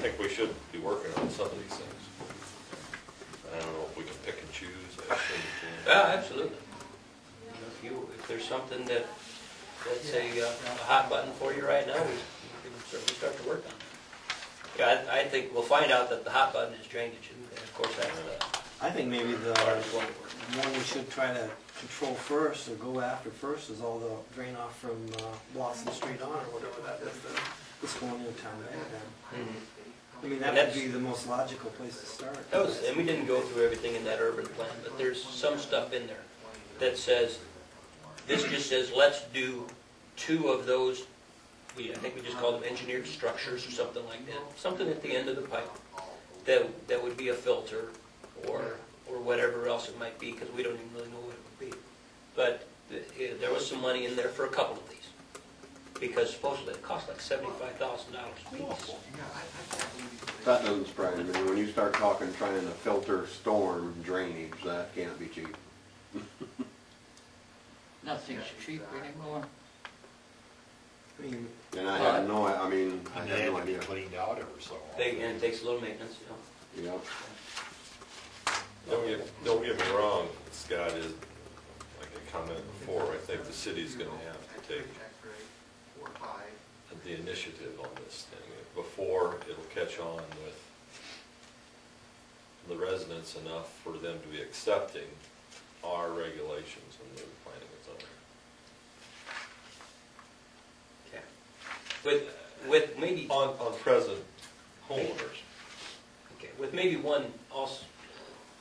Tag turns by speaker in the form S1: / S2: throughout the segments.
S1: think we should be working on some of these things. I don't know if we can pick and choose. I assume we can.
S2: Yeah, absolutely. If there's something that's a hot button for you right now, we can certainly start to work on it. Yeah, I think we'll find out that the hot button is drainage, and of course that's the
S3: I think maybe the
S2: hardest one to work.
S3: one we should try to control first or go after first is all the drain off from Blossom Street on, or whatever that is, that's going into town there. I mean, that would be the most logical place to start.
S2: And we didn't go through everything in that urban plan, but there's some stuff in there that says, this just says, let's do 2 of those, I think we just call them engineered structures or something like that. Something at the end of the pipe that would be a filter or whatever else it might be, because we don't even really know what it would be. But there was some money in there for a couple of these, because supposedly it cost like $75,000 a piece.
S4: That doesn't surprise me. When you start talking trying to filter storm drainage, that can't be cheap.
S5: Nothing's cheap anymore.
S3: I mean,
S4: And I have no, I mean, I
S6: And they
S4: have no
S6: have to be
S4: idea.
S6: cleaned out every so often.
S2: And it takes a little maintenance, you know.
S4: Yep.
S1: Don't get me wrong, Scott, is, like I commented before, I think the city's gonna have to take the initiative on this thing before it'll catch on with the residents enough for them to be accepting our regulations and the planning and zoning.
S2: Okay. With maybe
S1: On present homeowners.
S2: okay, with maybe one also,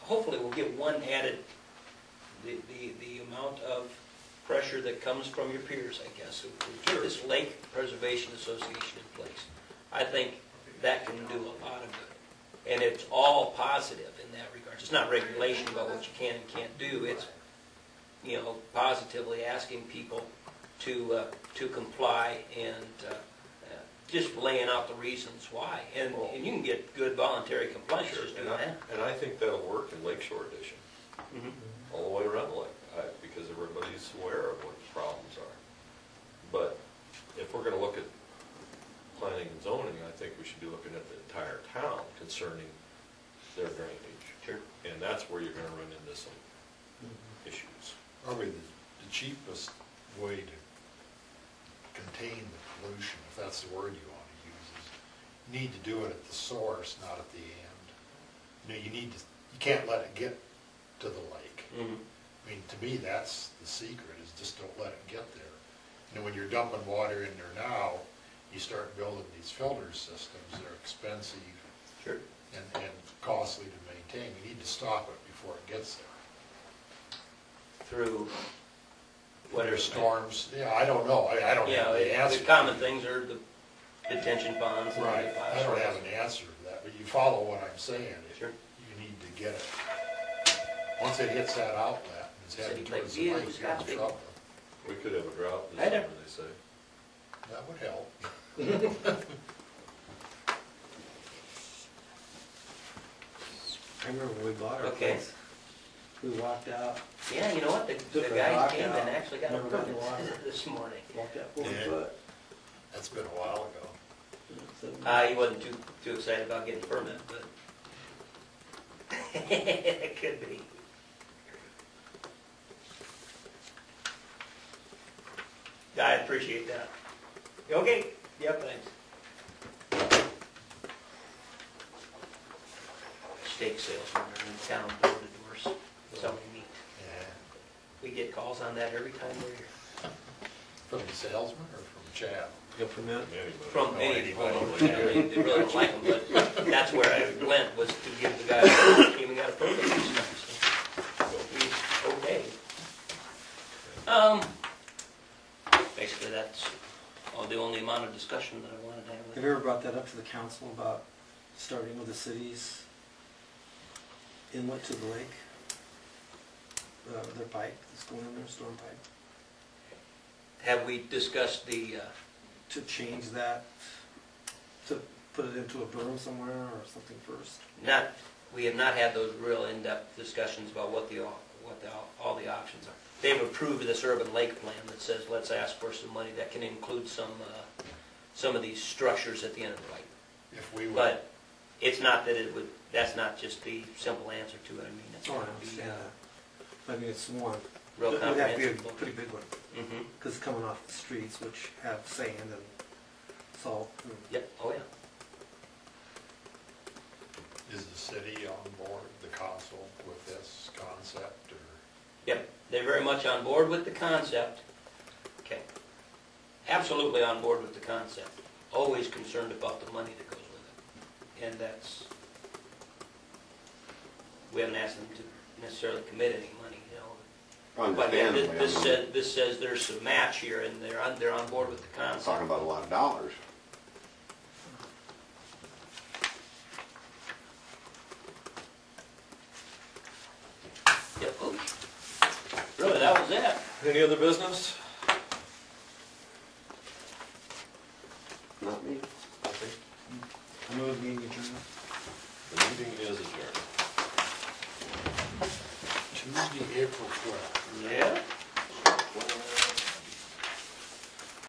S2: hopefully we'll get one added, the amount of pressure that comes from your peers, I guess. If we get this Lake Preservation Association in place, I think that can do a lot of good. And it's all positive in that regard. It's not regulation about what you can and can't do. It's, you know, positively asking people to comply and just laying out the reasons why. And you can get good voluntary compliance just doing that.
S1: And I think that'll work in Lakeshore Edition, all the way around the lake, because everybody's aware of what the problems are. But if we're going to look at planning and zoning, I think we should be looking at the entire town concerning their drainage.
S2: Sure.
S1: And that's where you're going to run into some issues.
S6: Probably the cheapest way to contain the pollution, if that's the word you want to use, is you need to do it at the source, not at the end. You know, you can't let it get to the lake. I mean, to me, that's the secret, is just don't let it get there. You know, when you're dumping water in there now, you start building these filter systems that are expensive
S2: Sure.
S6: and costly to maintain. You need to stop it before it gets there.
S2: Through
S6: Whether storms, yeah, I don't know. I don't have the answer.
S2: The common things are the detention ponds. And
S6: Right,
S2: the
S6: I don't have an answer to that, but you follow what I'm saying.
S2: Sure.
S6: You need to get it. Once it hits that outlet, and it's heading towards the lake, you're in trouble.
S1: We could have a drought this
S2: I know.
S1: summer, they say.
S6: That would help.
S3: I remember when we bought our
S2: Okay.
S3: place. We walked out,
S2: Yeah, you know what? The
S3: Took a
S2: guy
S3: rock
S2: came
S3: out.
S2: and actually got a
S3: Never got the
S2: permit
S3: water.
S2: this morning.
S3: walked out 40
S6: Yeah.
S3: foot.
S6: That's been a while ago.
S3: So,
S2: He wasn't too excited about getting a permit, but it could be. I appreciate that. You okay? Yep, thanks. Steak salesman in town, door to door, selling meat.
S6: Yeah.
S2: We get calls on that every time we're here.
S6: From the salesman or from Chad?
S3: Get a permit?
S1: Anybody.
S2: From
S6: Oh,
S2: anybody.
S6: anybody.
S2: Yeah, they really don't like them, but that's where I went, was to give the guy who came and got a permit and stuff, so he's okay. Basically, that's the only amount of discussion that I wanted to have with
S3: Have you ever brought that up to the council about starting with the city's inlet to the lake? Their pipe that's going in there, storm pipe?
S2: Have we discussed the,
S3: To change that, to put it into a berm somewhere or something first?
S2: we have not had those real in-depth discussions about what all the options are. They've approved this urban lake plan that says, let's ask for some money that can include some of these structures at the end of the pipe.
S6: If we would,
S2: But it's not that it would, that's not just the simple answer to it, I mean, it's
S3: Oh,
S2: gonna
S3: I
S2: be
S3: understand that. I mean, it's one.
S2: real
S3: It would have to be a
S2: comprehensive.
S3: pretty big one,
S2: Mhm.
S3: because it's coming off the streets, which have sand and salt. And
S2: Yep, oh yeah.
S6: is the city on board, the council, with this concept, or?
S2: Yep, they're very much on board with the concept. Okay. Absolutely on board with the concept. Always concerned about the money that goes with it. And that's, we haven't asked them to necessarily commit any money, you know. But again,
S4: Understandably, I mean,
S2: this says there's some match here and they're on board with the
S4: we're
S2: concept.
S4: talking about a lot of dollars.
S2: Yep, oops. Really, that was it.
S1: Any other business?
S4: Not me.
S3: I know the meeting adjourned.
S1: The meeting is adjourned.
S6: Tuesday, April 12th.
S2: Yeah.